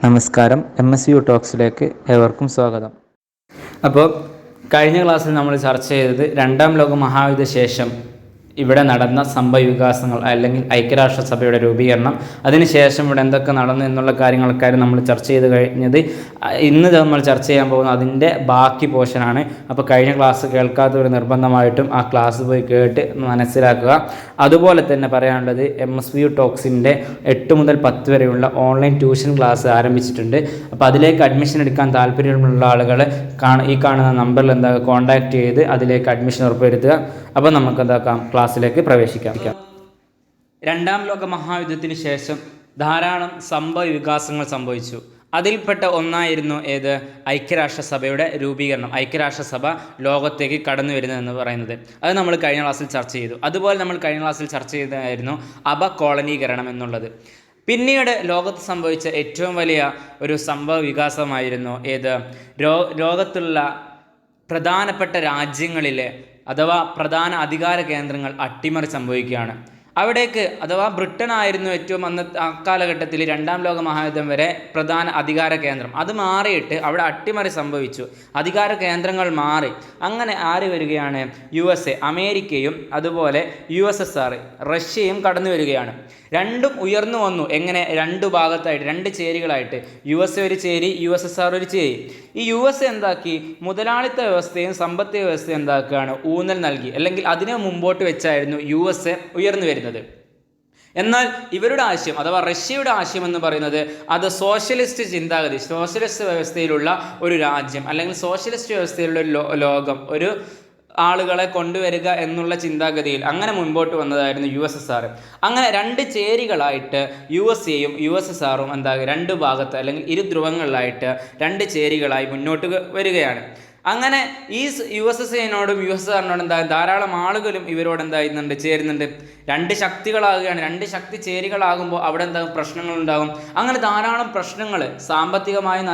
നമസ്കാരം, MSU ടോക്സിലേക്ക് ഏവർക്കും സ്വാഗതം. അപ്പോൾ കഴിഞ്ഞ ക്ലാസ്സിൽ നമ്മൾ ചർച്ച ചെയ്തത് രണ്ടാം ലോക മഹായുദ്ധ ശേഷം ഇവിടെ നടന്ന സംഭവവികാസങ്ങൾ അല്ലെങ്കിൽ ഐക്യരാഷ്ട്രസഭയുടെ രൂപീകരണം, അതിനുശേഷം ഇവിടെ എന്തൊക്കെ നടന്നു എന്നുള്ള കാര്യങ്ങളൊക്കെ നമ്മൾ ചർച്ച ചെയ്ത് കഴിഞ്ഞത്. ഇന്ന് നമ്മൾ ചർച്ച ചെയ്യാൻ പോകുന്നത് അതിൻ്റെ ബാക്കി പോർഷനാണ്. അപ്പോൾ കഴിഞ്ഞ ക്ലാസ് കേൾക്കാത്തവർ നിർബന്ധമായിട്ടും ആ ക്ലാസ് പോയി കേട്ട് മനസ്സിലാക്കുക. അതുപോലെ തന്നെ പറയാനുള്ളത് MSU ടോക്സിൻ്റെ 8 മുതൽ 10 വരെയുള്ള ഓൺലൈൻ ട്യൂഷൻ ക്ലാസ് ആരംഭിച്ചിട്ടുണ്ട്. അപ്പോൾ അതിലേക്ക് അഡ്മിഷൻ എടുക്കാൻ താല്പര്യമുള്ള ആളുകൾ ഈ കാണുന്ന നമ്പറിൽ കോൺടാക്റ്റ് ചെയ്ത് അതിലേക്ക് അഡ്മിഷൻ ഉറപ്പുവരുത്തുക. അപ്പോൾ നമുക്ക് ക്ലാസ്സിലേക്ക് പ്രവേശിക്കാം. രണ്ടാം ലോക മഹായുദ്ധത്തിന് ശേഷം ധാരാളം സംഭവ വികാസങ്ങൾ സംഭവിച്ചു. അതിൽപ്പെട്ട ഒന്നായിരുന്നു ഐക്യരാഷ്ട്രസഭയുടെ രൂപീകരണം. ഐക്യരാഷ്ട്രസഭ ലോകത്തേക്ക് കടന്നു വരുന്നതെന്ന് പറയുന്നത് അത് നമ്മൾ കഴിഞ്ഞ ക്ലാസ്സിൽ ചർച്ച ചെയ്തു. അതുപോലെ നമ്മൾ കഴിഞ്ഞ ക്ലാസ്സിൽ ചർച്ച ചെയ്തതായിരുന്നു അപകോളനീകരണം എന്നുള്ളത്. പിന്നീട് ലോകത്ത് സംഭവിച്ച ഏറ്റവും വലിയ ഒരു സംഭവ വികാസമായിരുന്നു ലോകത്തുള്ള പ്രധാനപ്പെട്ട രാജ്യങ്ങളിലെ അഥവാ പ്രധാന അധികാര കേന്ദ്രങ്ങൾ അട്ടിമറി സംഭവിക്കുകയാണ്. അവിടേക്ക് അഥവാ ബ്രിട്ടൻ ആയിരുന്നു ഏറ്റവും അക്കാലഘട്ടത്തിൽ രണ്ടാം ലോക മഹായുദ്ധം വരെ പ്രധാന അധികാര കേന്ദ്രം. അത് മാറിയിട്ട് അവിടെ അട്ടിമറി സംഭവിച്ചു, അധികാര കേന്ദ്രങ്ങൾ മാറി. അങ്ങനെ ആര് വരികയാണ്? USA, അമേരിക്കയും അതുപോലെ USSR, റഷ്യയും കടന്നു വരികയാണ്. രണ്ടും ഉയർന്നു വന്നു. എങ്ങനെ? രണ്ട് ഭാഗത്തായിട്ട്, രണ്ട് ചേരികളായിട്ട്. USA ഒരു ചേരി, USSR ഒരു ചേരി. ഈ USA എന്താക്കി? മുതലാളിത്ത വ്യവസ്ഥയും സമ്പത്ത് വ്യവസ്ഥയും എന്താക്കുകയാണ്? ഊന്നൽ നൽകി. അല്ലെങ്കിൽ അതിനെ മുമ്പോട്ട് വെച്ചായിരുന്നു USA ഉയർന്നു വരുന്നത്. എന്നാൽ ഇവരുടെ ആശയം അഥവാ റഷ്യയുടെ ആശയം എന്ന് പറയുന്നത് അത് സോഷ്യലിസ്റ്റ് ചിന്താഗതി, സോഷ്യലിസ്റ്റ് വ്യവസ്ഥയിലുള്ള ഒരു രാജ്യം അല്ലെങ്കിൽ സോഷ്യലിസ്റ്റ് വ്യവസ്ഥയിലുള്ള ഒരു ലോകം, ഒരു ആളുകളെ കൊണ്ടുവരിക എന്നുള്ള ചിന്താഗതിയിൽ അങ്ങനെ മുൻപോട്ട് വന്നതായിരുന്നു USSR. അങ്ങനെ രണ്ട് ചേരികളായിട്ട് USAയും USSRും രണ്ട് ഭാഗത്ത് അല്ലെങ്കിൽ ഇരു ധ്രുവങ്ങളിലായിട്ട് രണ്ട് ചേരികളായി മുന്നോട്ട് വരികയാണ്. അങ്ങനെ ഈ USSAനോടും USSRനോടും ധാരാളം ആളുകളും ഇവരോട് ചേരുന്നുണ്ട്. രണ്ട് ശക്തികളാകുകയാണ്. രണ്ട് ശക്തി ചേരികളാകുമ്പോൾ അവിടെ പ്രശ്നങ്ങളുണ്ടാകും. അങ്ങനെ ധാരാളം പ്രശ്നങ്ങൾ സാമ്പത്തികമായും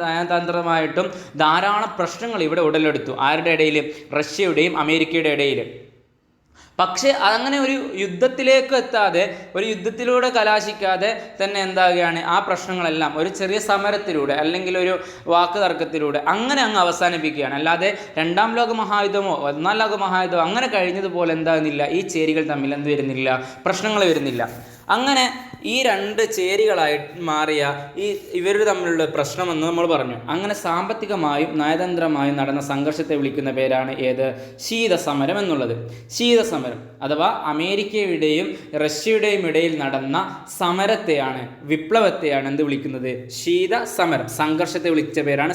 നയതന്ത്രമായിട്ടും ധാരാളം പ്രശ്നങ്ങൾ ഇവിടെ ഉടലെടുത്തു. ആരുടെ ഇടയിൽ? റഷ്യയുടെയും അമേരിക്കയുടെ ഇടയിൽ. പക്ഷേ അങ്ങനെ ഒരു യുദ്ധത്തിലേക്ക് എത്താതെ, ഒരു യുദ്ധത്തിലൂടെ കലാശിക്കാതെ തന്നെ എന്താകുകയാണ്? ആ പ്രശ്നങ്ങളെല്ലാം ഒരു ചെറിയ സമരത്തിലൂടെ അല്ലെങ്കിൽ ഒരു വാക്ക് തർക്കത്തിലൂടെ അങ്ങനെ അങ്ങ് അവസാനിപ്പിക്കുകയാണ്. അല്ലാതെ രണ്ടാം ലോക മഹായുദ്ധമോ ഒന്നാം ലോക മഹായുദ്ധമോ അങ്ങനെ കഴിഞ്ഞതുപോലെ എന്താകുന്നില്ല, ഈ ചേരികൾ തമ്മിൽ വരുന്നില്ല, പ്രശ്നങ്ങൾ വരുന്നില്ല. അങ്ങനെ ഈ രണ്ട് ചേരികളായിട്ട് മാറിയ ഇവർ തമ്മിലുള്ള പ്രശ്നമെന്ന് നമ്മൾ പറഞ്ഞു. അങ്ങനെ സാമ്പത്തികമായും നയതന്ത്രമായും നടന്ന സംഘർഷത്തെ വിളിക്കുന്ന പേരാണ് ശീതസമരം എന്നുള്ളത്. ശീതസമരം അഥവാ അമേരിക്കയുടെയും റഷ്യയുടെയും ഇടയിൽ നടന്ന സമരത്തെയാണ്, വിപ്ലവത്തെയാണ് എന്ത് വിളിക്കുന്നത്? ശീതസമരം. സംഘർഷത്തെ വിളിച്ച പേരാണ്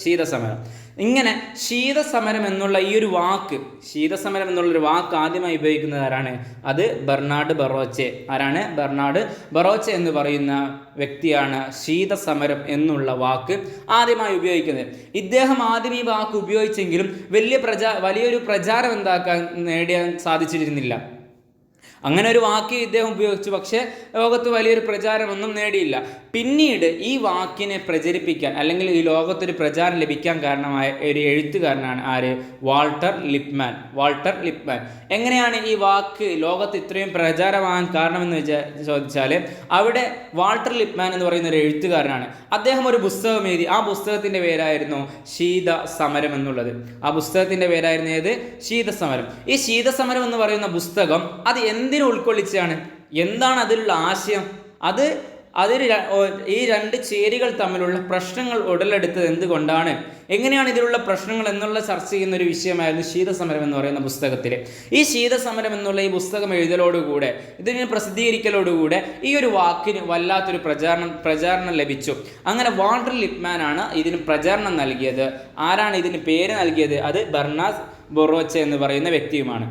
ശീതസമരം. ഇങ്ങനെ ശീതസമരം എന്നുള്ള ഈ ഒരു വാക്ക്, ശീതസമരം എന്നുള്ളൊരു വാക്ക് ആദ്യമായി ഉപയോഗിക്കുന്നത് ആരാണ്? അത് ബെർണാഡ് ബറോച്ചെ. ആരാണ്? ബെർണാഡ് ബറോച്ചെ എന്ന് പറയുന്ന വ്യക്തിയാണ് ശീതസമരം എന്നുള്ള വാക്ക് ആദ്യമായി ഉപയോഗിക്കുന്നത്. ഇദ്ദേഹം ആദ്യം ഈ വാക്ക് ഉപയോഗിച്ചെങ്കിലും വലിയൊരു പ്രചാരം നേടാൻ സാധിച്ചിരുന്നില്ല. അങ്ങനെ ഒരു വാക്ക് ഇദ്ദേഹം ഉപയോഗിച്ചു, പക്ഷേ ലോകത്ത് വലിയൊരു പ്രചാരമൊന്നും നേടിയില്ല. പിന്നീട് ഈ വാക്കിനെ പ്രചരിപ്പിക്കാൻ അല്ലെങ്കിൽ ഈ ലോകത്തൊരു പ്രചാരം ലഭിക്കാൻ കാരണമായ ഒരു എഴുത്തുകാരനാണ് ആര്? Walter Lipman. Walter Lipman. എങ്ങനെയാണ് ഈ വാക്ക് ലോകത്ത് ഇത്രയും പ്രചാരമാകാൻ കാരണമെന്ന് ചോദിച്ചാൽ അവിടെ വാൾട്ടർ ലിപ്മാൻ എന്ന് പറയുന്ന ഒരു എഴുത്തുകാരനാണ്. അദ്ദേഹം ഒരു പുസ്തകം എഴുതി. ആ പുസ്തകത്തിൻ്റെ പേരായിരുന്നു ശീതസമരം എന്നുള്ളത്. ആ പുസ്തകത്തിൻ്റെ പേരായിരുന്നു ശീതസമരം. ഈ ശീതസമരം എന്ന് പറയുന്ന പുസ്തകം അത് എന്തിനു ഉൾക്കൊള്ളിച്ചാണ്? എന്താണ് അതിലുള്ള ആശയം? ഈ രണ്ട് ചേരികൾ തമ്മിലുള്ള പ്രശ്നങ്ങൾ ഉടലെടുത്തത് എന്തുകൊണ്ടാണ്, എങ്ങനെയാണ് ഇതിലുള്ള പ്രശ്നങ്ങൾ എന്നുള്ള ചർച്ച ചെയ്യുന്ന ഒരു വിഷയമായിരുന്നു ശീതസമരം എന്ന് പറയുന്ന പുസ്തകത്തിൽ. ഈ ശീതസമരം എന്നുള്ള ഈ പുസ്തകം എഴുതലോടുകൂടെ, ഇതിനെ പ്രസിദ്ധീകരിക്കലോടുകൂടെ ഈ ഒരു വാക്കിന് വല്ലാത്തൊരു പ്രചാരണം ലഭിച്ചു. അങ്ങനെ വാൾട്ടർ ലിപ്മാനാണ് ഇതിന് പ്രചാരണം നൽകിയത്. ആരാണ് ഇതിന് പേര് നൽകിയത്? അത് ബെർണാഡ് ബറോച്ചെ എന്ന് പറയുന്ന വ്യക്തിയുമാണ്.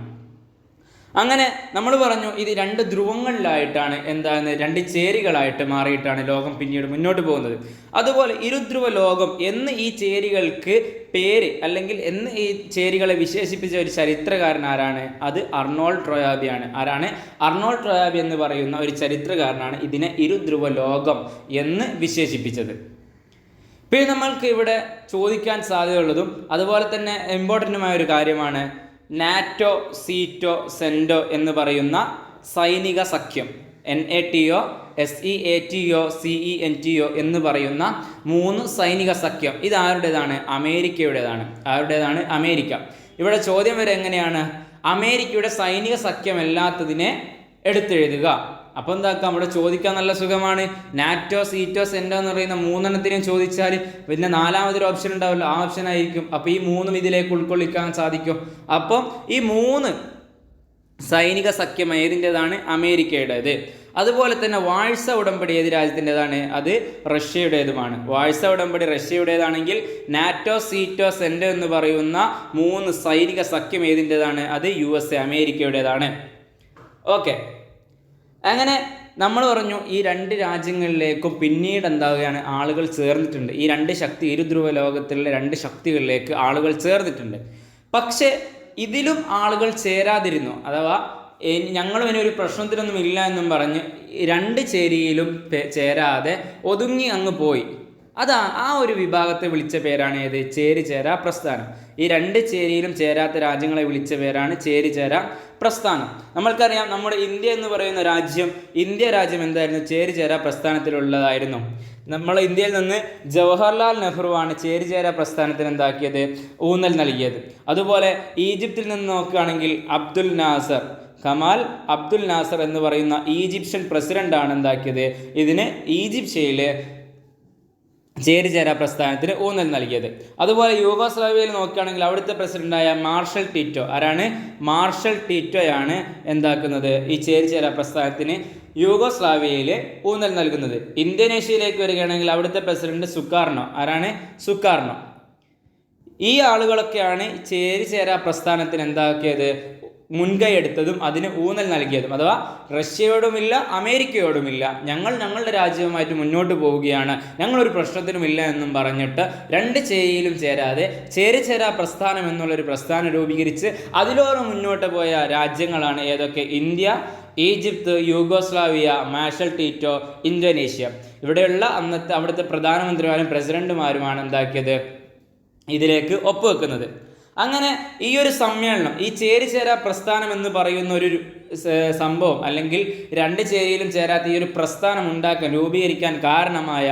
അങ്ങനെ നമ്മൾ പറഞ്ഞു ഇത് രണ്ട് ധ്രുവങ്ങളിലായിട്ടാണ് രണ്ട് ചേരികളായിട്ട് മാറിയിട്ടാണ് ലോകം പിന്നീട് മുന്നോട്ട് പോകുന്നത്. അതുപോലെ ഇരുധ്രുവ ലോകം എന്ന് ഈ ചേരികൾക്ക് പേര് അല്ലെങ്കിൽ എന്ന് ഈ ചേരികളെ വിശേഷിപ്പിച്ച ഒരു ചരിത്രകാരൻ ആരാണ്? അത് അർണോൾഡ് ടോയാബിയാണ്. ആരാണ്? അർണോൾഡ് ടോയാബി എന്ന് പറയുന്ന ഒരു ചരിത്രകാരനാണ് ഇതിനെ ഇരുധ്രുവ ലോകം എന്ന് വിശേഷിപ്പിച്ചത്. പിന്നെ നമ്മൾക്ക് ഇവിടെ ചോദിക്കാൻ സാധ്യതയുള്ളതും അതുപോലെ തന്നെ ഇമ്പോർട്ടൻറ്റുമായ ഒരു കാര്യമാണ് നാറ്റോ, സീറ്റോ, സെൻറ്റോ എന്ന് പറയുന്ന സൈനിക സഖ്യം. NATO, SEATO, CENTO എന്ന് പറയുന്ന 3 സൈനിക സഖ്യം. ഇത് ആരുടേതാണ്? അമേരിക്കയുടേതാണ്. ആരുടേതാണ്? അമേരിക്ക. ഇവിടെ ചോദ്യം വരെ എങ്ങനെയാണ്? അമേരിക്കയുടെ സൈനിക സഖ്യമല്ലാത്തതിനെ എടുത്തെഴുതുക. അപ്പോൾ എന്താക്കാം, ഇവിടെ ചോദിക്കാൻ നല്ല സുഖമാണ്. നാറ്റോ, സീറ്റോ, സെൻറ്റോ എന്ന് പറയുന്ന 3 ചോദിച്ചാൽ പിന്നെ 4മതൊരു ഓപ്ഷൻ ഉണ്ടാവില്ല, ആ ഓപ്ഷൻ ആയിരിക്കും. അപ്പോൾ ഈ 3 ഇതിലേക്ക് ഉൾക്കൊള്ളിക്കാൻ സാധിക്കും. അപ്പം ഈ 3 സൈനിക സഖ്യം ഏതിൻ്റെതാണ്? അമേരിക്കയുടേത്. അതുപോലെ തന്നെ വാഴ്സ ഉടമ്പടി ഏത് രാജ്യത്തിൻ്റെതാണ്? അത് റഷ്യയുടേതുമാണ്. വാഴ്സ ഉടമ്പടി റഷ്യയുടേതാണെങ്കിൽ നാറ്റോ, സീറ്റോ, സെൻറ്റോ എന്ന് പറയുന്ന 3 സൈനിക സഖ്യം ഏതിൻ്റെതാണ്? അത് USA, അമേരിക്കയുടേതാണ്. ഓക്കെ, അങ്ങനെ നമ്മൾ പറഞ്ഞു ഈ 2 രാജ്യങ്ങളിലേക്കും പിന്നീട് എന്താവുകയാണ്? ആളുകൾ ചേർന്നിട്ടുണ്ട്. ഈ 2 ശക്തി, ഇരുധ്രുവ ലോകത്തിലുള്ള 2 ശക്തികളിലേക്ക് ആളുകൾ ചേർന്നിട്ടുണ്ട്. പക്ഷേ ഇതിലും ആളുകൾ ചേരാതിരുന്നു. അഥവാ ഞങ്ങളും ഇനിയൊരു പ്രശ്നത്തിനൊന്നും ഇല്ല എന്നും പറഞ്ഞ് 2 ചേരിയിലും ചേരാതെ ഒതുങ്ങി അങ്ങ് പോയി. ആ ഒരു വിഭാഗത്തെ വിളിച്ച പേരാണ് ഏത്? ചേരിചേരാ പ്രസ്ഥാനം. ഈ 2 ചേരിയിലും ചേരാത്ത രാജ്യങ്ങളെ വിളിച്ച പേരാണ് ചേരിചേരാ പ്രസ്ഥാനം. നമ്മൾക്കറിയാം, നമ്മുടെ ഇന്ത്യ എന്ന് പറയുന്ന രാജ്യം, ഇന്ത്യ രാജ്യം എന്തായിരുന്നു? ചേരിചേരാ പ്രസ്ഥാനത്തിലുള്ളതായിരുന്നു. നമ്മൾ ഇന്ത്യയിൽ നിന്ന് ജവഹർലാൽ നെഹ്റു ആണ് ചേരിചേരാ പ്രസ്ഥാനത്തിന് എന്താക്കിയത്? ഊന്നൽ നൽകിയത്. അതുപോലെ ഈജിപ്തിൽ നിന്ന് നോക്കുകയാണെങ്കിൽ കമാൽ അബ്ദുൽ നാസർ എന്ന് പറയുന്ന ഈജിപ്ഷ്യൻ പ്രസിഡന്റാണ് എന്താക്കിയത്? ഇതിന് ഈജിപ്ഷ്യയിലെ ചേരിചേരാ പ്രസ്ഥാനത്തിന് ഊന്നൽ നൽകിയത്. അതുപോലെ യൂഗോസ്ലാവിയയിൽ നോക്കുകയാണെങ്കിൽ അവിടുത്തെ പ്രസിഡന്റായ മാർഷൽ ടിറ്റോ, ആരാണ്? മാർഷൽ ടിറ്റോയാണ് എന്താക്കുന്നത്? ഈ ചേരിചേരാ പ്രസ്ഥാനത്തിന് യൂഗോസ്ലാവിയയിൽ ഊന്നൽ നൽകുന്നത്. ഇന്തോനേഷ്യയിലേക്ക് വരികയാണെങ്കിൽ അവിടുത്തെ പ്രസിഡന്റ് സുകാർണോ, ആരാണ്? സുകാർണോ. ഈ ആളുകളൊക്കെയാണ് ചേരിചേരാ പ്രസ്ഥാനത്തിന് എന്താക്കിയത്? മുൻകൈ എടുത്തതും അതിന് ഊന്നൽ നൽകിയതും. അഥവാ റഷ്യയോടുമില്ല, അമേരിക്കയോടുമില്ല, ഞങ്ങളുടെ രാജ്യവുമായിട്ട് മുന്നോട്ട് പോവുകയാണ്, ഞങ്ങളൊരു പ്രശ്നത്തിനുമില്ല എന്നും പറഞ്ഞിട്ട് 2 ചേരിയിലും ചേരാതെ ചേരിചേരാ പ്രസ്ഥാനം എന്നുള്ളൊരു പ്രസ്ഥാനം രൂപീകരിച്ച് അതിലോളം മുന്നോട്ട് പോയ രാജ്യങ്ങളാണ് ഏതൊക്കെ? India, Egypt, Yugoslavia, Marshal Tito, Indonesia. ഇവിടെയുള്ള അവിടുത്തെ പ്രധാനമന്ത്രിമാരും പ്രസിഡന്റുമാരുമാണ് എന്താക്കിയത്? ഇതിലേക്ക് ഒപ്പുവെക്കുന്നത്. അങ്ങനെ ഈ ഒരു സമ്മേളനം, ഈ ചേരിചേരാ പ്രസ്ഥാനം എന്ന് പറയുന്ന ഒരു സംഭവം, അല്ലെങ്കിൽ 2 ചേരിയിലും ചേരാത്ത ഈ ഒരു പ്രസ്ഥാനം രൂപീകരിക്കാൻ കാരണമായ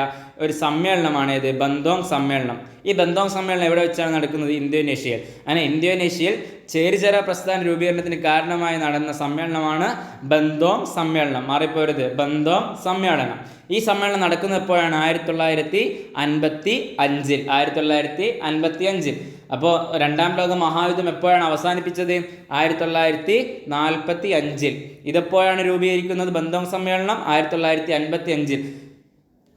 ഒരു സമ്മേളനമാണ് ഇത്? ബന്തോങ് സമ്മേളനം. ഈ ബന്തോങ് സമ്മേളനം എവിടെ വെച്ചാണ് നടക്കുന്നത്? ഇന്തോനേഷ്യയിൽ. അങ്ങനെ ഇന്തോനേഷ്യയിൽ ചേരിചേരാ പ്രസ്ഥാന രൂപീകരണത്തിന് കാരണമായി നടന്ന സമ്മേളനമാണ് ബന്തോങ് സമ്മേളനം. മാറിപ്പോരുത്, ബന്തോങ് സമ്മേളനം. ഈ സമ്മേളനം നടക്കുന്നത് എപ്പോഴാണ്? 1955. അപ്പോൾ 2ാം ലോക മഹായുദ്ധം എപ്പോഴാണ് അവസാനിപ്പിച്ചത്? 1945. ഇതെപ്പോഴാണ് രൂപീകരിക്കുന്നത്? ബന്തോങ് സമ്മേളനം 1955.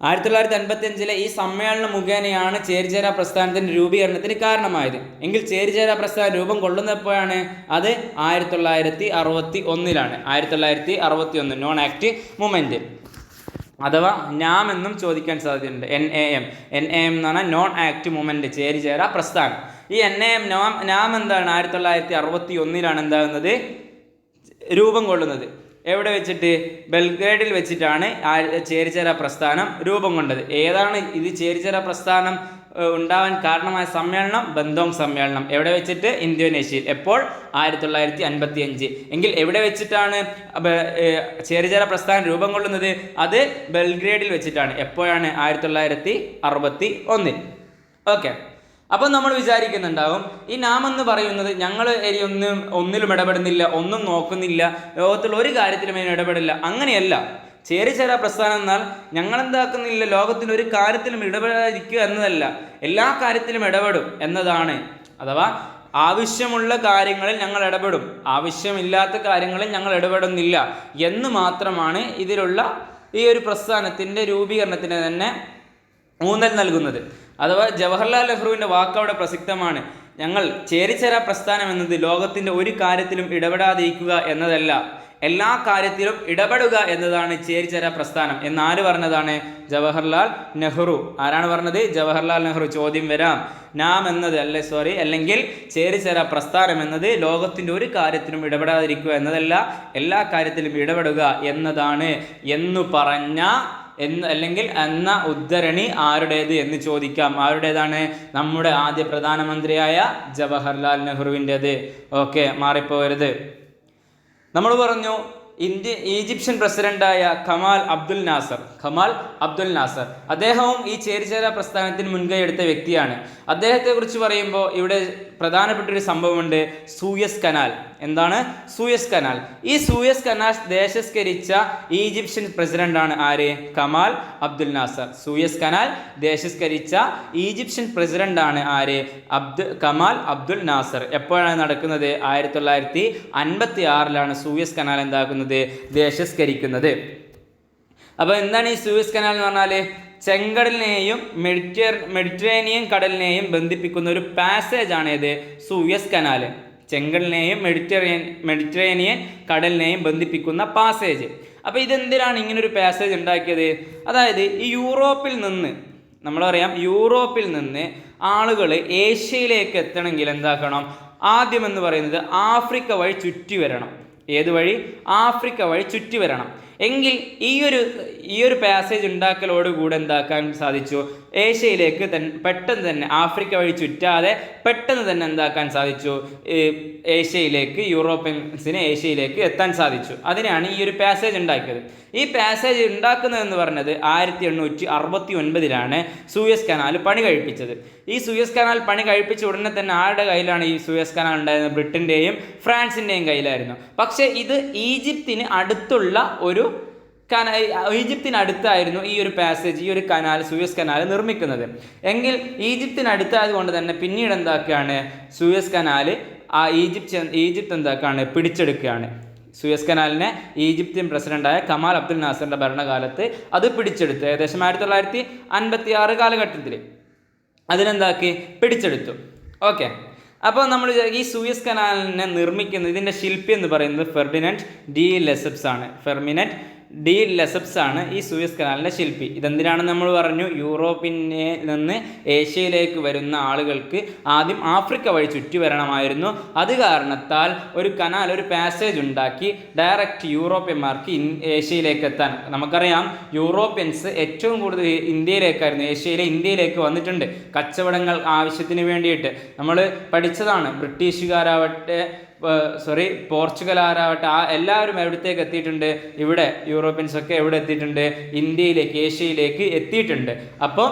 1955 ഈ സമ്മേളനം മുഖേനയാണ് ചേരിചേരാ പ്രസ്ഥാനത്തിൻ്റെ രൂപീകരണത്തിന് കാരണമായത്. എങ്കിൽ ചേരിചേരാ പ്രസ്ഥാനം രൂപം കൊള്ളുന്നപ്പോഴാണ്? അത് 1961. 1961 നോൺ ആക്റ്റീവ് മൂവ്മെൻറ്റ്, അഥവാ നാം എന്നും ചോദിക്കാൻ സാധ്യതയുണ്ട്. NAM എന്ന് പറഞ്ഞാൽ നോൺ ആക്റ്റീവ് മൂവ്മെൻറ്റ്, ചേരിചേരാ പ്രസ്ഥാനം. ഈ NAM നാം എന്താണ്? 1961 എന്താകുന്നത്? രൂപം കൊള്ളുന്നത്. എവിടെ വെച്ചിട്ട്? ബെൽഗ്രേഡിൽ വെച്ചിട്ടാണ് ചേരിചേരാ പ്രസ്ഥാനം രൂപം കൊണ്ടത്. ഏതാണ് ഇത് ചേരിചേരാ പ്രസ്ഥാനം ഉണ്ടാവാൻ കാരണമായ സമ്മേളനം? ബന്തോങ് സമ്മേളനം. എവിടെ വെച്ചിട്ട്? ഇന്തോനേഷ്യയിൽ. എപ്പോൾ? 1955. എങ്കിൽ എവിടെ വെച്ചിട്ടാണ് ചേരിചേരാ പ്രസ്ഥാനം രൂപം കൊള്ളുന്നത്? അത് ബെൽഗ്രേഡിൽ വെച്ചിട്ടാണ്. എപ്പോഴാണ്? 1961. ഓക്കെ, അപ്പം നമ്മൾ വിചാരിക്കുന്നുണ്ടാവും, ഈ നാം എന്ന് പറയുന്നത് ഞങ്ങൾ ഒന്നിലും ഇടപെടുന്നില്ല, ഒന്നും നോക്കുന്നില്ല, ലോകത്തുള്ള ഒരു കാര്യത്തിലും ഇടപെടില്ല. അങ്ങനെയല്ല. ചേരിചേരാ പ്രസ്ഥാനം എന്നാൽ ഞങ്ങൾ എന്താക്കുന്നില്ല, ലോകത്തിൻ്റെ ഒരു കാര്യത്തിലും ഇടപെടാതിരിക്കുക എന്നതല്ല, എല്ലാ കാര്യത്തിലും ഇടപെടും എന്നതാണ്. അഥവാ ആവശ്യമുള്ള കാര്യങ്ങളിൽ ഞങ്ങൾ ഇടപെടും, ആവശ്യമില്ലാത്ത കാര്യങ്ങളിൽ ഞങ്ങൾ ഇടപെടുന്നില്ല എന്ന് മാത്രമാണ് ഇതിലുള്ള ഈ ഒരു പ്രസ്ഥാനത്തിൻ്റെ രൂപീകരണത്തിന് തന്നെ ഊന്നൽ നൽകുന്നത്. അഥവാ ജവഹർലാൽ നെഹ്റുവിൻ്റെ വാക്ക് അവിടെ പ്രസക്തമാണ്. ഞങ്ങൾ ചേരിചേരാ പ്രസ്ഥാനം എന്നത് ലോകത്തിൻ്റെ ഒരു കാര്യത്തിലും ഇടപെടാതിരിക്കുക എന്നതല്ല, എല്ലാ കാര്യത്തിലും ഇടപെടുക എന്നതാണ് ചേരിചേരാ പ്രസ്ഥാനം എന്നാര് പറഞ്ഞതാണ്? ജവഹർലാൽ നെഹ്റു. ആരാണ് പറഞ്ഞത്? ജവഹർലാൽ നെഹ്റു. ചോദ്യം വരാം, നാം എന്നത് അല്ലെങ്കിൽ ചേരിചേരാ പ്രസ്ഥാനം എന്നത് ലോകത്തിൻ്റെ ഒരു കാര്യത്തിലും ഇടപെടാതിരിക്കുക എന്നതല്ല, എല്ലാ കാര്യത്തിലും ഇടപെടുക എന്നതാണ് എന്ന് പറഞ്ഞ അല്ലെങ്കിൽ എന്ന ഉദ്ധരണി ആരുടേത് എന്ന് ചോദിക്കാം. ആരുടേതാണ്? നമ്മുടെ ആദ്യ പ്രധാനമന്ത്രിയായ ജവഹർലാൽ നെഹ്റുവിൻ്റേത്. ഓക്കെ, മാറിപ്പോകരുത്. നമ്മൾ പറഞ്ഞു ഈജിപ്ഷ്യൻ പ്രസിഡന്റായ കമാൽ അബ്ദുൽ നാസർ അദ്ദേഹവും ഈ ചേരിചേരാ പ്രസ്ഥാനത്തിന് മുൻകൈ എടുത്ത വ്യക്തിയാണ്. അദ്ദേഹത്തെക്കുറിച്ച് പറയുമ്പോൾ ഇവിടെ പ്രധാനപ്പെട്ട ഒരു സംഭവമുണ്ട്, സൂയസ് കനാൽ. എന്താണ് സൂയസ് കനാൽ? ഈ സൂയസ് കനാൽ ദേശസ്കരിച്ച ഈജിപ്ഷ്യൻ പ്രസിഡന്റാണ് ആര്? Gamal Abdel Nasser. Suez Canal ദേശസ്കരിച്ച ഈജിപ്ഷ്യൻ പ്രസിഡന്റാണ് ആര്? Gamal Abdel Nasar. എപ്പോഴാണ് നടക്കുന്നത്? 1956 സൂയസ് കനാൽ എന്താക്കുന്നത്? ദേശസ്കരിക്കുന്നത്. അപ്പോൾ എന്താണ് ഈ സൂയസ് കനാൽ എന്ന് പറഞ്ഞാൽ? ചെങ്കടലിനെയും മെഡിറ്ററേനിയൻ കടലിനെയും ബന്ധിപ്പിക്കുന്ന ഒരു പാസേജ് ആണ് ഇത് സൂയസ് കനാൽ. ചെങ്കടലിനെയും മെഡിറ്ററേനിയൻ കടലിനെയും ബന്ധിപ്പിക്കുന്ന പാസേജ്. അപ്പോൾ ഇതെന്തിനാണ് ഇങ്ങനൊരു പാസേജ് ഉണ്ടാക്കിയത്? അതായത് ഈ യൂറോപ്പിൽ നിന്ന്, നമ്മളറിയാം, യൂറോപ്പിൽ നിന്ന് ആളുകൾ ഏഷ്യയിലേക്ക് എത്തണമെങ്കിൽ എന്താക്കണം? ആദ്യം എന്ന് പറയുന്നത് ആഫ്രിക്ക വഴി ചുറ്റി വരണം. ഏത് വഴി? ആഫ്രിക്ക വഴി ചുറ്റി വരണം. എങ്കിൽ ഈ ഒരു പാസേജ് ഉണ്ടാക്കലോടുകൂടെ എന്താക്കാൻ സാധിച്ചു? ഏഷ്യയിലേക്ക് പെട്ടെന്ന് തന്നെ, ആഫ്രിക്ക വഴി ചുറ്റാതെ പെട്ടെന്ന് തന്നെ എന്താക്കാൻ സാധിച്ചു? യൂറോപ്യൻസിന് ഏഷ്യയിലേക്ക് എത്താൻ സാധിച്ചു. അതിനാണ് ഈ ഒരു പാസേജ് ഉണ്ടാക്കിയത്. ഈ പാസേജ് ഉണ്ടാക്കുന്നതെന്ന് പറഞ്ഞത് 1869 സൂയസ് കനാൽ പണി കഴിപ്പിച്ചത്. ഈ സൂയസ് കനാൽ പണി കഴിപ്പിച്ച ഉടനെ തന്നെ ആരുടെ കയ്യിലാണ് ഈ സൂയസ് കനാൽ ഉണ്ടായിരുന്നത്? ബ്രിട്ടൻ്റെയും ഫ്രാൻസിൻ്റെയും കയ്യിലായിരുന്നു. പക്ഷേ ഇത് ഈജിപ്തിന് അടുത്തുള്ള ഒരു ഈജിപ്തിനടുത്തായിരുന്നു ഈ ഒരു പാസേജ്, ഈ ഒരു കനാൽ, സൂയസ് കനാൽ നിർമ്മിക്കുന്നത്. എങ്കിൽ ഈജിപ്തിനടുത്തായത് കൊണ്ട് തന്നെ പിന്നീട് എന്താക്കുകയാണ്? സൂയസ് കനാൽ ഈജിപ്ത് എന്താക്കുകയാണ്? പിടിച്ചെടുക്കുകയാണ്. സൂയസ് കനാലിനെ ഈജിപ്ഷ്യൻ പ്രസിഡന്റായ കമാൽ അബ്ദുൽ നാസറിന്റെ ഭരണകാലത്ത് അത് പിടിച്ചെടുത്തു. ഏകദേശം 1956 കാലഘട്ടത്തിൽ അതിനെന്താക്കി? പിടിച്ചെടുത്തു. ഓക്കെ. അപ്പോൾ നമ്മൾ ഈ സൂയസ് കനാലിനെ നിർമ്മിക്കുന്ന ഇതിൻ്റെ ശില്പി എന്ന് പറയുന്നത് ഫെർഡിനൻഡ് ഡി ലെസപ്സ് ആണ് ഈ സൂയസ് കനാലിൻ്റെ ശില്പി. ഇതെന്തിനാണെന്ന് നമ്മൾ പറഞ്ഞു? യൂറോപ്പിൽ നിന്ന് ഏഷ്യയിലേക്ക് വരുന്ന ആളുകൾക്ക് ആദ്യം ആഫ്രിക്ക വഴി ചുറ്റി വരണമായിരുന്നു. അത് കാരണത്താൽ ഒരു പാസേജ് ഉണ്ടാക്കി ഡയറക്റ്റ് യൂറോപ്യന്മാർക്ക് ഏഷ്യയിലേക്ക് എത്താൻ. നമുക്കറിയാം, യൂറോപ്യൻസ് ഏറ്റവും കൂടുതൽ ഇന്ത്യയിലേക്ക് വന്നിട്ടുണ്ട് കച്ചവടങ്ങൾ ആവശ്യത്തിന് വേണ്ടിയിട്ട്. നമ്മൾ പഠിച്ചതാണ്. പോർച്ചുഗലാരാവട്ടെ എല്ലാവരും എവിടത്തേക്ക് എത്തിയിട്ടുണ്ട്? ഇവിടെ യൂറോപ്യൻസൊക്കെ എവിടെ എത്തിയിട്ടുണ്ട്? ഏഷ്യയിലേക്ക് എത്തിയിട്ടുണ്ട്. അപ്പോൾ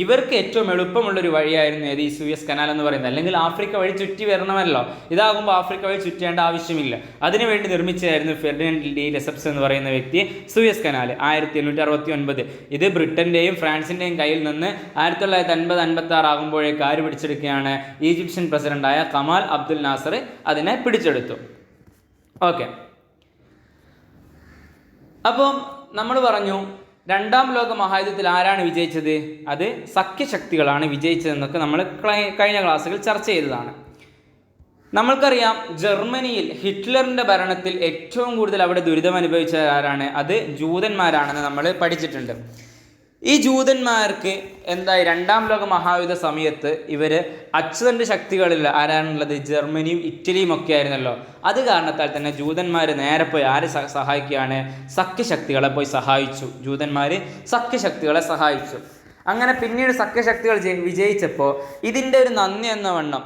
ഇവർക്ക് ഏറ്റവും എളുപ്പമുള്ളൊരു വഴിയായിരുന്നു ഈ സൂയസ് കനാൽ എന്ന് പറയുന്നത്. അല്ലെങ്കിൽ ആഫ്രിക്ക വഴി ചുറ്റി വരണമല്ലോ. ഇതാകുമ്പോൾ ആഫ്രിക്ക വഴി ചുറ്റേണ്ട ആവശ്യമില്ല. അതിനുവേണ്ടി നിർമ്മിച്ചതായിരുന്നു ഫെർഡിനൻഡ് ഡി ലെസപ്സ് എന്ന് പറയുന്ന വ്യക്തി സൂയസ് കനാൽ 1869. ഇത് ബ്രിട്ടൻ്റെയും ഫ്രാൻസിൻ്റെയും കയ്യിൽ നിന്ന് 1950-56 ആകുമ്പോഴേക്ക് ആര് പിടിച്ചെടുക്കുകയാണ്? ഈജിപ്ഷ്യൻ പ്രസിഡന്റായ കമാൽ അബ്ദുൽ നാസർ അതിനെ പിടിച്ചെടുത്തു. ഓക്കെ. അപ്പം നമ്മൾ പറഞ്ഞു, രണ്ടാം ലോക മഹായുദ്ധത്തിൽ ആരാണ് വിജയിച്ചത്? അത് സഖ്യശക്തികളാണ് വിജയിച്ചതെന്നൊക്കെ നമ്മൾ കഴിഞ്ഞ ക്ലാസ്സുകൾ ചർച്ച ചെയ്തതാണ്. നമ്മൾക്കറിയാം, ജർമ്മനിയിൽ ഹിറ്റ്ലറിൻ്റെ ഭരണത്തിൽ ഏറ്റവും കൂടുതൽ അവിടെ ദുരിതം അനുഭവിച്ച ആരാണ്? അത് ജൂതന്മാരാണെന്ന് നമ്മൾ പഠിച്ചിട്ടുണ്ട്. ഈ ജൂതന്മാർക്ക് എന്തായി? രണ്ടാം ലോക മഹായുദ്ധ സമയത്ത് ഇവർ അച്ചുതണ്ട് ശക്തികളിൽ ആരാണുള്ളത്? ജർമ്മനിയും ഇറ്റലിയും ഒക്കെ ആയിരുന്നല്ലോ. അത് കാരണത്താൽ തന്നെ ജൂതന്മാർ നേരെ പോയി ആരെ സഹായിക്കുകയാണ്? സഖ്യശക്തികളെ പോയി സഹായിച്ചു. സഖ്യശക്തികളെ സഹായിച്ചു. അങ്ങനെ പിന്നീട് സഖ്യശക്തികൾ വിജയിച്ചപ്പോൾ ഇതിൻ്റെ ഒരു നന്ദി എന്ന വണ്ണം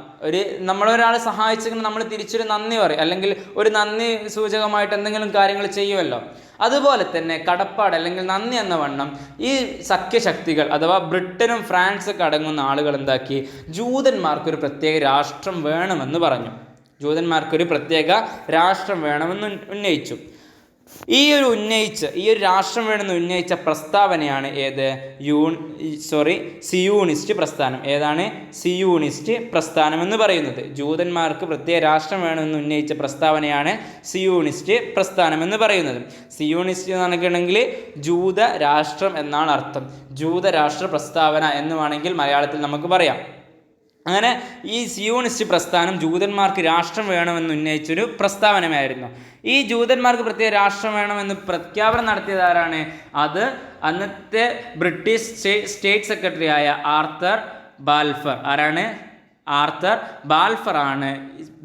നമ്മളൊരാൾ സഹായിച്ചെങ്കിൽ നമ്മൾ തിരിച്ചൊരു നന്ദി പറയും, അല്ലെങ്കിൽ ഒരു നന്ദി സൂചകമായിട്ട് എന്തെങ്കിലും കാര്യങ്ങൾ ചെയ്യുമല്ലോ. അതുപോലെ തന്നെ കടപ്പാട് അല്ലെങ്കിൽ നന്ദി എന്ന വണ്ണം ഈ സഖ്യശക്തികൾ അഥവാ ബ്രിട്ടനും ഫ്രാൻസൊക്കെ അടങ്ങുന്ന ആളുകൾ എന്താക്കി? ജൂതന്മാർക്കൊരു പ്രത്യേക രാഷ്ട്രം വേണമെന്ന് പറഞ്ഞു. ഉന്നയിച്ചു. ഈ ഒരു രാഷ്ട്രം വേണമെന്ന് ഉന്നയിച്ച പ്രസ്താവനയാണ് സിയൂണിസ്റ്റ് പ്രസ്ഥാനം. ഏതാണ് സിയൂണിസ്റ്റ് പ്രസ്ഥാനം എന്ന് പറയുന്നത്? ജൂതന്മാർക്ക് പ്രത്യേക രാഷ്ട്രം വേണമെന്ന് ഉന്നയിച്ച പ്രസ്താവനയാണ് സിയൂണിസ്റ്റ് പ്രസ്ഥാനം എന്ന് പറയുന്നത്. സിയൂണിസ്റ്റ് എന്ന് പറഞ്ഞിട്ടുണ്ടെങ്കിൽ ജൂത രാഷ്ട്രം എന്നാണ് അർത്ഥം. ജൂതരാഷ്ട്ര പ്രസ്താവന എന്ന് വേണമെങ്കിൽ മലയാളത്തിൽ നമുക്ക് പറയാം. അങ്ങനെ ഈ സിയോണിസ്റ്റ് പ്രസ്ഥാനം ജൂതന്മാർക്ക് രാഷ്ട്രം വേണമെന്ന് ഉന്നയിച്ചൊരു പ്രസ്താവനയായിരുന്നു. ഈ ജൂതന്മാർക്ക് പ്രത്യേക രാഷ്ട്രം വേണമെന്ന് പ്രഖ്യാപനം നടത്തിയത് ആരാണ്? അത് അന്നത്തെ ബ്രിട്ടീഷ് സ്റ്റേറ്റ് സെക്രട്ടറി ആയ ആർത്തർ ബാൽഫർ. ആർത്തർ ബാൽഫർ ആണ്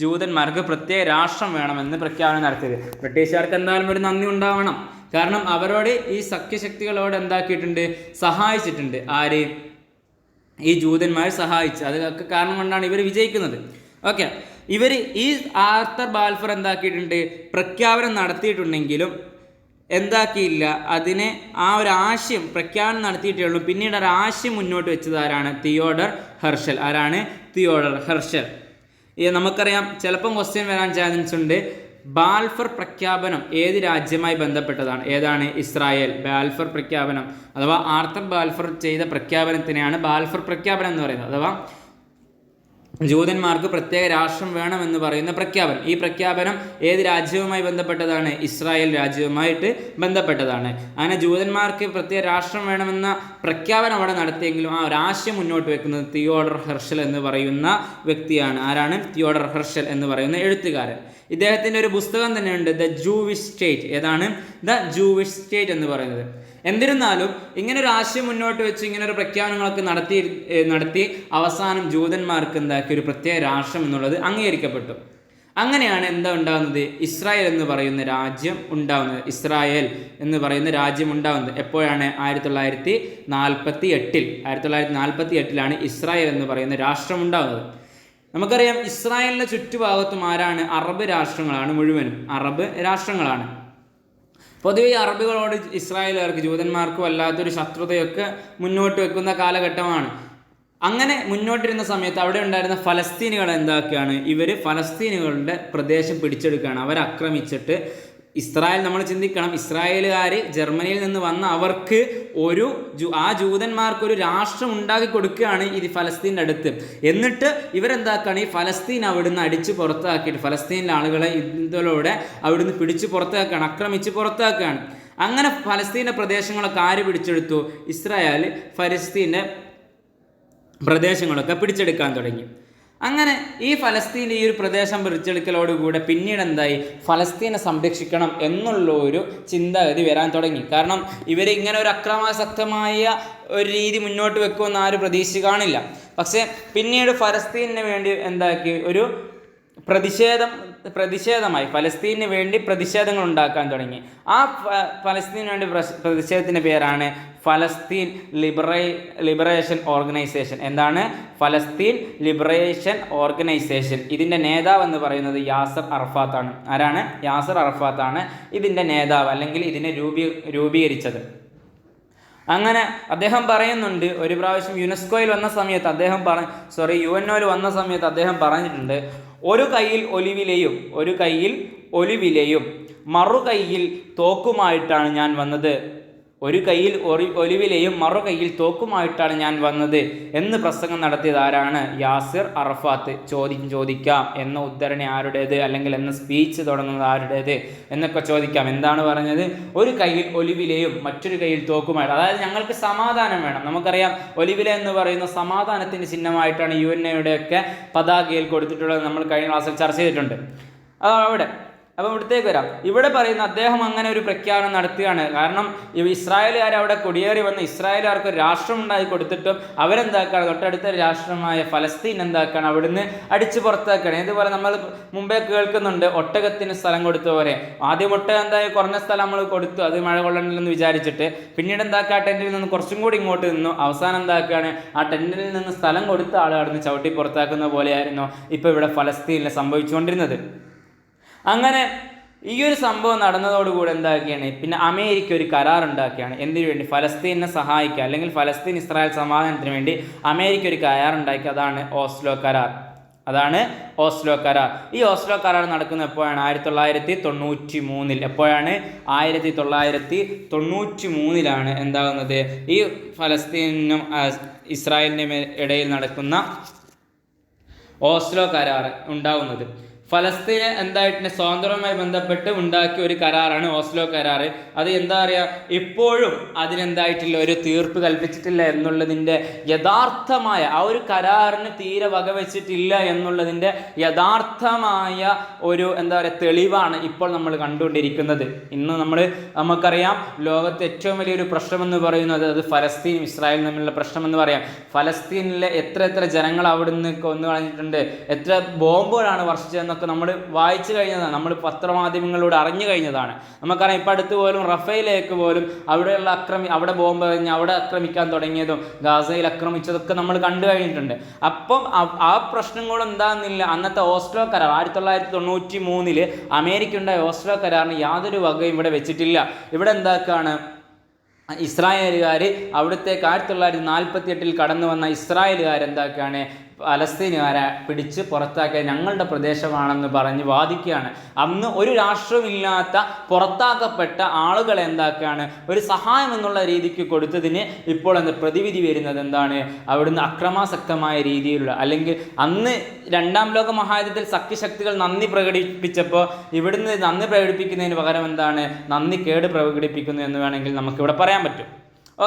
ജൂതന്മാർക്ക് പ്രത്യേക രാഷ്ട്രം വേണമെന്ന് പ്രഖ്യാപനം നടത്തിയത്. ബ്രിട്ടീഷുകാർക്ക് എന്തായാലും ഒരു നന്ദി ഉണ്ടാവണം. കാരണം അവരോട് ഈ സഖ്യശക്തികളോട് എന്താക്കിയിട്ടുണ്ട്? സഹായിച്ചിട്ടുണ്ട്. ആര്? ഈ ജൂതന്മാർ സഹായിച്ചു. അതൊക്കെ കാരണം കൊണ്ടാണ് ഇവർ വിജയിക്കുന്നത്. ഓക്കെ. ഇവർ ഈ ആർത്തർ ബാൽഫർ എന്താക്കിയിട്ടുണ്ട്, പ്രഖ്യാപനം നടത്തിയിട്ടുണ്ടെങ്കിലും എന്താക്കിയില്ല, അതിനെ ആ ഒരു ആശയം പ്രഖ്യാപനം നടത്തിയിട്ടേ ഉള്ളൂ. പിന്നീട് ഒരു ആശയം മുന്നോട്ട് വെച്ചത് ആരാണ്? Theodor Herzl. ആരാണ്? Theodor Herzl. നമുക്കറിയാം ചിലപ്പം ക്വസ്റ്റ്യൻ വരാൻ ചാൻസ് ഉണ്ട്. ബാൽഫർ പ്രഖ്യാപനം ഏത് രാജ്യവുമായി ബന്ധപ്പെട്ടതാണ്? ഏതാണ്? ഇസ്രായേൽ. ബാൽഫർ പ്രഖ്യാപനം അഥവാ ആർത്തർ ബാൽഫർ ചെയ്ത പ്രഖ്യാപനത്തിനെയാണ് ബാൽഫർ പ്രഖ്യാപനം എന്ന് പറയുന്നത്. അഥവാ ജൂതന്മാർക്ക് പ്രത്യേക രാഷ്ട്രം വേണമെന്ന് പറയുന്ന പ്രഖ്യാപനം. ഈ പ്രഖ്യാപനം ഏത് രാജ്യവുമായി ബന്ധപ്പെട്ടതാണ്? ഇസ്രായേൽ രാജ്യവുമായിട്ട് ബന്ധപ്പെട്ടതാണ്. അങ്ങനെ ജൂതന്മാർക്ക് പ്രത്യേക രാഷ്ട്രം വേണമെന്ന പ്രഖ്യാപനം അവിടെ നടത്തിയെങ്കിലും ആ ഒരാശയം മുന്നോട്ട് വെക്കുന്നത് തിയോഡർ ഹെർഷൽ എന്ന് പറയുന്ന വ്യക്തിയാണ്. ആരാണ്? തിയോഡർ ഹെർഷൽ എന്ന് പറയുന്ന എഴുത്തുകാരൻ. ഇദ്ദേഹത്തിൻ്റെ ഒരു പുസ്തകം തന്നെയുണ്ട്, ദ ജൂവിഷ് സ്റ്റേറ്റ്. ഏതാണ്? ദ ജൂവിഷ് സ്റ്റേറ്റ് എന്ന് പറയുന്നത്. എന്നിരുന്നാലും ഇങ്ങനൊരു ആശയം മുന്നോട്ട് വെച്ച് ഇങ്ങനൊരു പ്രഖ്യാപനങ്ങളൊക്കെ നടത്തി അവസാനം ജൂതന്മാർക്ക് എന്താക്കി ഒരു പ്രത്യേക രാഷ്ട്രം എന്നുള്ളത് അംഗീകരിക്കപ്പെട്ടു. അങ്ങനെയാണ് എന്താ ഉണ്ടാകുന്നത്? ഇസ്രായേൽ എന്ന് പറയുന്ന രാജ്യം ഉണ്ടാകുന്നത്. ഇസ്രായേൽ എന്ന് പറയുന്ന രാജ്യം ഉണ്ടാകുന്നത് എപ്പോഴാണ്? 1948 ഇസ്രായേൽ എന്ന് പറയുന്ന രാഷ്ട്രം ഉണ്ടാകുന്നത്. നമുക്കറിയാം ഇസ്രായേലിൻ്റെ ചുറ്റുഭാഗത്തും ആരാണ്? അറബ് രാഷ്ട്രങ്ങളാണ്, മുഴുവനും അറബ് രാഷ്ട്രങ്ങളാണ്. പൊതുവെ അറബികളോട് ഇസ്രായേലുകാർക്ക്, ജൂതന്മാർക്കും വല്ലാത്തൊരു ശത്രുതയൊക്കെ മുന്നോട്ട് വെക്കുന്ന കാലഘട്ടമാണ്. അങ്ങനെ മുന്നോട്ടിരുന്ന സമയത്ത് അവിടെ ഉണ്ടായിരുന്ന ഫലസ്തീനുകൾ എന്താക്കുകയാണ്? ഇവർ ഫലസ്തീനുകളുടെ പ്രദേശം പിടിച്ചെടുക്കുകയാണ്. അവരാക്രമിച്ചിട്ട് ഇസ്രായേൽ, നമ്മൾ ചിന്തിക്കണം, ഇസ്രായേലുകാർ ജർമ്മനിയിൽ നിന്ന് വന്ന അവർക്ക് ആ ജൂതന്മാർക്കൊരു രാഷ്ട്രം ഉണ്ടാക്കി കൊടുക്കുകയാണ് ഈ ഫലസ്തീൻ്റെ അടുത്ത്. എന്നിട്ട് ഇവരെന്താക്കുകയാണ്? ഈ ഫലസ്തീൻ അവിടുന്ന് അടിച്ച് പുറത്താക്കിയിട്ട് ഫലസ്തീനിലെ ആളുകളെ ഇതിലൂടെ അവിടുന്ന് പിടിച്ച് പുറത്താക്കുകയാണ്, ആക്രമിച്ച് പുറത്താക്കുകയാണ്. അങ്ങനെ ഫലസ്തീൻ്റെ പ്രദേശങ്ങളൊക്കെ ആര് പിടിച്ചെടുത്തു? ഇസ്രായേൽ ഫലസ്തീൻ്റെ പ്രദേശങ്ങളൊക്കെ പിടിച്ചെടുക്കാൻ തുടങ്ങി. അങ്ങനെ ഈ ഫലസ്തീൻ്റെ ഈ ഒരു പ്രദേശം പിടിച്ചെടുക്കലോടുകൂടെ പിന്നീട് എന്തായി? ഫലസ്തീനെ സംരക്ഷിക്കണം എന്നുള്ള ഒരു ചിന്താഗതി വരാൻ തുടങ്ങി. കാരണം ഇവരിങ്ങനെ ഒരു അക്രമാസക്തമായ ഒരു രീതി മുന്നോട്ട് വെക്കുമെന്ന് ആരും പ്രതീക്ഷിച്ച് കാണില്ല. പക്ഷേ പിന്നീട് ഫലസ്തീനിന് വേണ്ടി എന്താക്കി? ഒരു പ്രതിഷേധമായി ഫലസ്തീനു വേണ്ടി പ്രതിഷേധങ്ങൾ ഉണ്ടാക്കാൻ തുടങ്ങി. ആ ഫലസ്തീനു വേണ്ടി പ്രതിഷേധത്തിൻ്റെ പേരാണ് ഫലസ്തീൻ ലിബറേഷൻ ഓർഗനൈസേഷൻ. എന്താണ്? ഫലസ്തീൻ ലിബറേഷൻ ഓർഗനൈസേഷൻ. ഇതിൻ്റെ നേതാവ് എന്ന് പറയുന്നത് യാസർ അറഫാത്താണ്. ആരാണ്? യാസർ അറഫാത്താണ് ഇതിൻ്റെ നേതാവ്, അല്ലെങ്കിൽ ഇതിനെ രൂപീകരിച്ചത്. അങ്ങനെ അദ്ദേഹം പറയുന്നുണ്ട്, ഒരു പ്രാവശ്യം യുനെസ്കോയിൽ വന്ന സമയത്ത് UNOയിൽ വന്ന സമയത്ത് അദ്ദേഹം പറഞ്ഞിട്ടുണ്ട്, ഒരു കയ്യിൽ ഒലിവിലയും മറുകൈയിൽ തോക്കുമായിട്ടാണ് ഞാൻ വന്നത്. ഒരു കയ്യിൽ ഒലിവിലയും മറുകൈയിൽ തോക്കുമായിട്ടാണ് ഞാൻ വന്നത് എന്ന് പ്രസംഗം നടത്തിയത് ആരാണ്? യാസിർ അറഫാത്ത്. ചോദിക്കാം എന്ന ഉദ്ധരണി ആരുടേത്, അല്ലെങ്കിൽ എന്ന സ്പീച്ച് തുടങ്ങുന്നത് ആരുടേത് എന്നൊക്കെ ചോദിക്കാം. എന്താണ് പറഞ്ഞത്? ഒരു കയ്യിൽ ഒലിവിലയും മറ്റൊരു കയ്യിൽ തോക്കുമായിട്ട്. അതായത് ഞങ്ങൾക്ക് സമാധാനം വേണം. നമുക്കറിയാം ഒലിവില എന്ന് പറയുന്ന സമാധാനത്തിൻ്റെ ചിഹ്നമായിട്ടാണ് UNOയുടെയൊക്കെ പതാകയിൽ കൊടുത്തിട്ടുള്ളത്. നമ്മൾ കഴിഞ്ഞ ക്ലാസ്സിൽ ചർച്ച ചെയ്തിട്ടുണ്ട്. അവിടെ അപ്പോൾ ഇവിടത്തേക്ക് വരാം. ഇവിടെ പറയുന്ന അദ്ദേഹം അങ്ങനെ ഒരു പ്രഖ്യാപനം നടത്തുകയാണ്. കാരണം ഇസ്രായേലുകാർ അവിടെ കുടിയേറി വന്ന് ഇസ്രായേലുകാർക്ക് ഒരു രാഷ്ട്രം ഉണ്ടാക്കി കൊടുത്തിട്ടും അവരെന്താക്കുകയാണ്? തൊട്ടടുത്ത രാഷ്ട്രമായ ഫലസ്തീൻ എന്താക്കുകയാണ്? അവിടുന്ന് അടിച്ചു പുറത്താക്കുകയാണ്. ഇതുപോലെ നമ്മൾ മുമ്പേ കേൾക്കുന്നുണ്ട്, ഒട്ടകത്തിന് സ്ഥലം കൊടുത്ത പോലെ. ആദ്യം ഒട്ടകം എന്തായാലും കുറഞ്ഞ സ്ഥലം നമ്മൾ കൊടുത്തു, അത് മഴ കൊള്ളണമെന്ന് വിചാരിച്ചിട്ട്. പിന്നീട് എന്താക്കുക? ആ ടെൻറ്റിൽ നിന്ന് കുറച്ചും കൂടി ഇങ്ങോട്ട് നിന്നു. അവസാനം എന്താക്കുകയാണ്? ആ ടെൻറ്റിൽ നിന്ന് സ്ഥലം കൊടുത്ത ആൾ അവിടുന്ന് ചവിട്ടി പുറത്താക്കുന്ന പോലെയായിരുന്നു ഇപ്പോൾ ഇവിടെ ഫലസ്തീനിൽ സംഭവിച്ചുകൊണ്ടിരുന്നത്. അങ്ങനെ ഈ ഒരു സംഭവം നടന്നതോടുകൂടി എന്താക്കിയാണ്? പിന്നെ അമേരിക്ക ഒരു കരാർ ഉണ്ടാക്കിയാണ്. എന്തിനു വേണ്ടി? ഫലസ്തീനെ സഹായിക്കുക, അല്ലെങ്കിൽ ഫലസ്തീൻ ഇസ്രായേൽ സമാധാനത്തിന് വേണ്ടി അമേരിക്ക ഒരു കരാർ ഉണ്ടാക്കി. അതാണ് ഓസ്ലോ കരാർ. ഈ ഓസ്ലോ കരാർ നടക്കുന്നത് എപ്പോഴാണ്? 1993. എപ്പോഴാണ്? 1993 എന്താകുന്നത്? ഈ ഫലസ്തീനും ഇസ്രായേലിനും ഇടയിൽ നടക്കുന്ന ഓസ്ലോ കരാർ ഉണ്ടാകുന്നത്. ഫലസ്തീന് എന്തായിട്ട് സ്വാതന്ത്ര്യവുമായി ബന്ധപ്പെട്ട് ഉണ്ടാക്കിയ ഒരു കരാറാണ് ഓസ്ലോ കരാർ. അത് എന്താ പറയുക, ഇപ്പോഴും അതിനെന്തായിട്ടില്ല, ഒരു തീർപ്പ് കൽപ്പിച്ചിട്ടില്ല എന്നുള്ളതിൻ്റെ യഥാർത്ഥമായ ആ ഒരു കരാറിന് തീരെ വകവെച്ചിട്ടില്ല എന്നുള്ളതിൻ്റെ യഥാർത്ഥമായ ഒരു എന്താ പറയുക തെളിവാണ് ഇപ്പോൾ നമ്മൾ കണ്ടുകൊണ്ടിരിക്കുന്നത്. ഇന്ന് നമുക്കറിയാം ലോകത്തെ ഏറ്റവും വലിയൊരു പ്രശ്നമെന്ന് പറയുന്നത് അത് ഫലസ്തീനും ഇസ്രായേലും തമ്മിലുള്ള പ്രശ്നമെന്ന് പറയാം. ഫലസ്തീനിലെ എത്ര ജനങ്ങൾ അവിടുന്ന് കൊന്നു കളഞ്ഞിട്ടുണ്ട്, എത്ര ബോംബുകളാണ് വർഷിച്ചതെന്നൊക്കെ എന്നൊക്കെ നമ്മൾ വായിച്ചു കഴിഞ്ഞതാണ്, നമ്മൾ പത്രമാധ്യമങ്ങളിലൂടെ അറിഞ്ഞു കഴിഞ്ഞതാണ്. നമുക്കറിയാം ഇപ്പോൾ അടുത്ത് പോലും റഫേലേക്ക് പോലും അവിടെയുള്ള അവിടെ ബോംബ് കഴിഞ്ഞ് അവിടെ ആക്രമിക്കാൻ തുടങ്ങിയതും ഗാസയിൽ ആക്രമിച്ചതൊക്കെ നമ്മൾ കണ്ടു കഴിഞ്ഞിട്ടുണ്ട്. അപ്പം ആ പ്രശ്നങ്ങളും എന്താണെന്നില്ല. അന്നത്തെ ഓസ്ലോ കരാർ 1993 അമേരിക്ക ഉണ്ടായ ഓസ്ലോ കരാറിന് യാതൊരു വകയും ഇവിടെ വെച്ചിട്ടില്ല. ഇവിടെ എന്താക്കാണ് ഇസ്രായേലുകാർ അവിടത്തേക്ക് 1948 കടന്നു വന്ന ഇസ്രായേലുകാരെന്താക്കുകയാണ് പലസ്തീനുകാരെ പിടിച്ച് പുറത്താക്കിയ ഞങ്ങളുടെ പ്രദേശമാണെന്ന് പറഞ്ഞ് വാദിക്കുകയാണ്. അന്ന് ഒരു രാഷ്ട്രമില്ലാത്ത പുറത്താക്കപ്പെട്ട ആളുകളെ എന്താക്കുകയാണ് ഒരു സഹായം എന്നുള്ള രീതിക്ക് കൊടുത്തതിന് ഇപ്പോൾ പ്രതിവിധി വരുന്നത് എന്താണ്? അവിടുന്ന് അക്രമാസക്തമായ രീതിയിലുള്ള, അല്ലെങ്കിൽ അന്ന് രണ്ടാം ലോക മഹായുദ്ധത്തിൽ സഖ്യശക്തികൾ നന്ദി പ്രകടിപ്പിച്ചപ്പോൾ ഇവിടുന്ന് നന്ദി പ്രകടിപ്പിക്കുന്നതിന് പകരം എന്താണ് നന്ദി കേട് പ്രകടിപ്പിക്കുന്നു എന്ന് വേണമെങ്കിൽ നമുക്കിവിടെ പറയാൻ പറ്റും.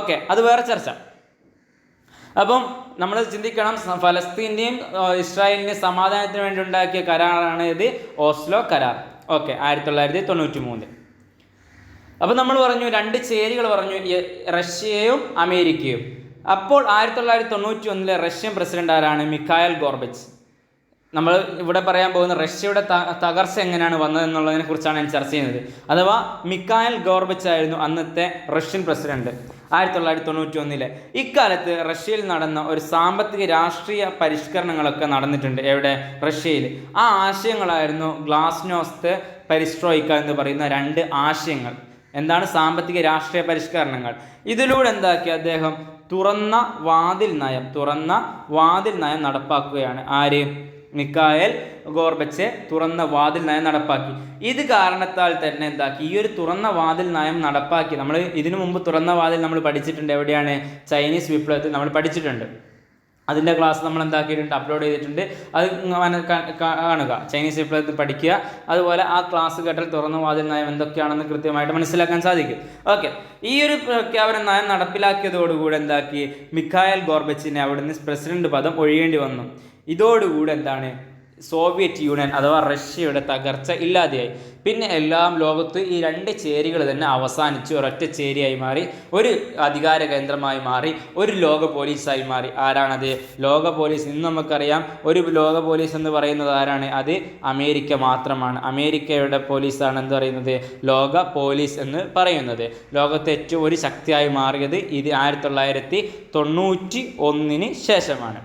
ഓക്കെ, അത് വേറെ ചർച്ച. അപ്പം നമ്മൾ ചിന്തിക്കണം, ഫലസ്തീൻ്റെയും ഇസ്രായേലിൻ്റെയും സമാധാനത്തിന് വേണ്ടി ഉണ്ടാക്കിയ കരാറാണ് ഇത് ഓസ്ലോ കരാർ. ഓക്കെ, 1993. അപ്പം നമ്മൾ പറഞ്ഞു രണ്ട് ചേരികൾ പറഞ്ഞു, റഷ്യയും അമേരിക്കയും. അപ്പോൾ 1991 റഷ്യൻ പ്രസിഡന്റ് ആരാണ്? മിഖായൽ ഗോർബച്ച്. നമ്മൾ ഇവിടെ പറയാൻ പോകുന്ന റഷ്യയുടെ തകർച്ച എങ്ങനെയാണ് വന്നതെന്നുള്ളതിനെ കുറിച്ചാണ് ഞാൻ ചർച്ച ചെയ്യുന്നത്. അഥവാ മിഖായൽ ഗോർബച്ച് ആയിരുന്നു അന്നത്തെ റഷ്യൻ പ്രസിഡന്റ് 1991. ഇക്കാലത്ത് റഷ്യയിൽ നടന്ന ഒരു സാമ്പത്തിക രാഷ്ട്രീയ പരിഷ്കരണങ്ങളൊക്കെ നടന്നിട്ടുണ്ട്. എവിടെ? റഷ്യയിൽ. ആ ആശയങ്ങളായിരുന്നു ഗ്ലാസ്നോസ്ത്, പെരിസ്ട്രോയിക്ക എന്ന് പറയുന്ന രണ്ട് ആശയങ്ങൾ. എന്താണ് സാമ്പത്തിക രാഷ്ട്രീയ പരിഷ്കരണങ്ങൾ? ഇതിലൂടെ എന്താക്കി അദ്ദേഹം തുറന്ന വാതിൽ നയം നടപ്പാക്കുകയാണ്. ആര്? മിഖായൽ ഗോർബച്ച് തുറന്ന വാതിൽ നയം നടപ്പാക്കി. ഇത് കാരണത്താൽ തന്നെ എന്താക്കി ഈ ഒരു തുറന്ന വാതിൽ നയം നടപ്പാക്കി. നമ്മൾ ഇതിനു മുമ്പ് തുറന്ന വാതിൽ നമ്മൾ പഠിച്ചിട്ടുണ്ട്. എവിടെയാണ്? ചൈനീസ് വിപ്ലവത്തിൽ നമ്മൾ പഠിച്ചിട്ടുണ്ട്. അതിൻ്റെ ക്ലാസ് നമ്മൾ എന്താക്കിയിട്ടുണ്ട്, അപ്ലോഡ് ചെയ്തിട്ടുണ്ട്. അത് കാണുക, ചൈനീസ് വിപ്ലവത്തിൽ പഠിക്കുക. അതുപോലെ ആ ക്ലാസ് കേട്ടാൽ തുറന്ന വാതിൽ നയം എന്തൊക്കെയാണെന്ന് കൃത്യമായിട്ട് മനസ്സിലാക്കാൻ സാധിക്കും. ഓക്കെ, ഈ ഒരു പ്രഖ്യാപന നയം നടപ്പിലാക്കിയതോടുകൂടി എന്താക്കി മിഖായൽ ഗോർബച്ചിനെ അവിടുന്ന് പ്രസിഡന്റ് പദം ഒഴിയേണ്ടി വന്നു. ഇതോടുകൂടി എന്താണ് സോവിയറ്റ് യൂണിയൻ അഥവാ റഷ്യയുടെ തകർച്ച ഇല്ലാതെയായി. പിന്നെ എല്ലാം ലോകത്ത് ഈ രണ്ട് ചേരികൾ തന്നെ അവസാനിച്ച് ഒരൊറ്റ ചേരിയായി മാറി, ഒരു അധികാര കേന്ദ്രമായി മാറി, ഒരു ലോക പോലീസായി മാറി. ആരാണത്? ലോക പോലീസ്. ഇന്ന് നമുക്കറിയാം ഒരു ലോക പോലീസ് എന്ന് പറയുന്നത് ആരാണ്? അത് അമേരിക്ക മാത്രമാണ്. അമേരിക്കയുടെ പോലീസാണ് എന്ത് പറയുന്നത്? ലോക പോലീസ് എന്ന് പറയുന്നത്. ലോകത്തെ ഏറ്റവും ഒരു ശക്തിയായി മാറിയത് ഇത് 1991 ശേഷമാണ്.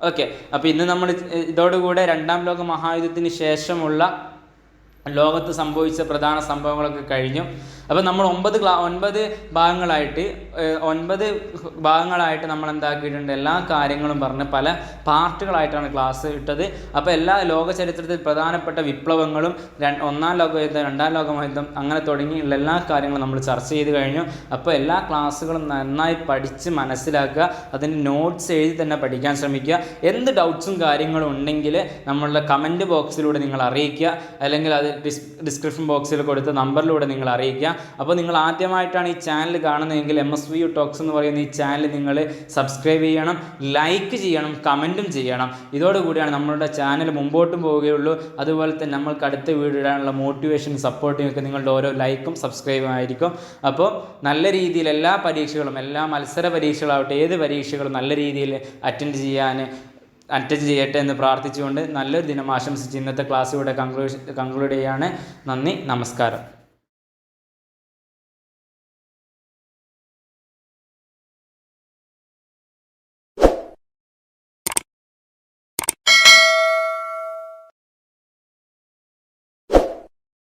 ഓക്കെ, അപ്പോൾ ഇന്ന് നമ്മൾ ഇതോടുകൂടെ രണ്ടാം ലോക മഹായുദ്ധത്തിന് ശേഷമുള്ള ലോകത്ത് സംഭവിച്ച പ്രധാന സംഭവങ്ങളൊക്കെ കഴിഞ്ഞു. അപ്പോൾ നമ്മൾ 9 ഭാഗങ്ങളായിട്ട് നമ്മൾ എന്താക്കിയിട്ടുണ്ട്, എല്ലാ കാര്യങ്ങളും പറഞ്ഞ് പല പാർട്ടുകളായിട്ടാണ് ക്ലാസ് ഇട്ടത്. അപ്പോൾ എല്ലാ ലോക ചരിത്രത്തിൽ പ്രധാനപ്പെട്ട വിപ്ലവങ്ങളും ഒന്നാം ലോകയുദ്ധം, രണ്ടാം ലോകമഹായുദ്ധം അങ്ങനെ തുടങ്ങിയുള്ള എല്ലാ കാര്യങ്ങളും നമ്മൾ ചർച്ച ചെയ്ത് കഴിഞ്ഞു. അപ്പോൾ എല്ലാ ക്ലാസ്സുകളും നന്നായി പഠിച്ച് മനസ്സിലാക്കുക, അതിൻ്റെ നോട്ട്സ് എഴുതി തന്നെ പഠിക്കാൻ ശ്രമിക്കുക. എന്ത് ഡൗട്ട്സും കാര്യങ്ങളും ഉണ്ടെങ്കിൽ നമ്മളുടെ കമൻറ്റ് ബോക്സിലൂടെ നിങ്ങൾ അറിയിക്കുക, അല്ലെങ്കിൽ അത് ഡിസ്ക്രിപ്ഷൻ ബോക്സിൽ കൊടുത്ത നമ്പറിലൂടെ നിങ്ങൾ അറിയിക്കുക. അപ്പോൾ നിങ്ങൾ ആദ്യമായിട്ടാണ് ഈ ചാനൽ കാണുന്നതെങ്കിൽ MSVU ടോക്സ് എന്ന് പറയുന്ന ഈ ചാനൽ നിങ്ങൾ സബ്സ്ക്രൈബ് ചെയ്യണം, ലൈക്ക് ചെയ്യണം, കമൻറ്റും ചെയ്യണം. ഇതോടുകൂടിയാണ് നമ്മളുടെ ചാനൽ മുമ്പോട്ടും പോവുകയുള്ളൂ. അതുപോലെ തന്നെ നമ്മൾക്ക് അടുത്ത വീഡിയോ ഇടാനുള്ള മോട്ടിവേഷൻ സപ്പോർട്ടിങ് ഒക്കെ നിങ്ങളുടെ ഓരോ ലൈക്കും സബ്സ്ക്രൈബും ആയിരിക്കും. അപ്പോൾ നല്ല രീതിയിൽ എല്ലാ പരീക്ഷകളും, എല്ലാ മത്സര പരീക്ഷകളാവട്ടെ ഏത് പരീക്ഷകളും നല്ല രീതിയിൽ അറ്റൻഡ് ചെയ്യട്ടെ എന്ന് പ്രാർത്ഥിച്ചുകൊണ്ട് നല്ലൊരു ദിനം ആശംസിച്ച് ഇന്നത്തെ ക്ലാസ് ഇവിടെ കൺക്ലൂഡ് ചെയ്യാണ്. നന്ദി, നമസ്കാരം.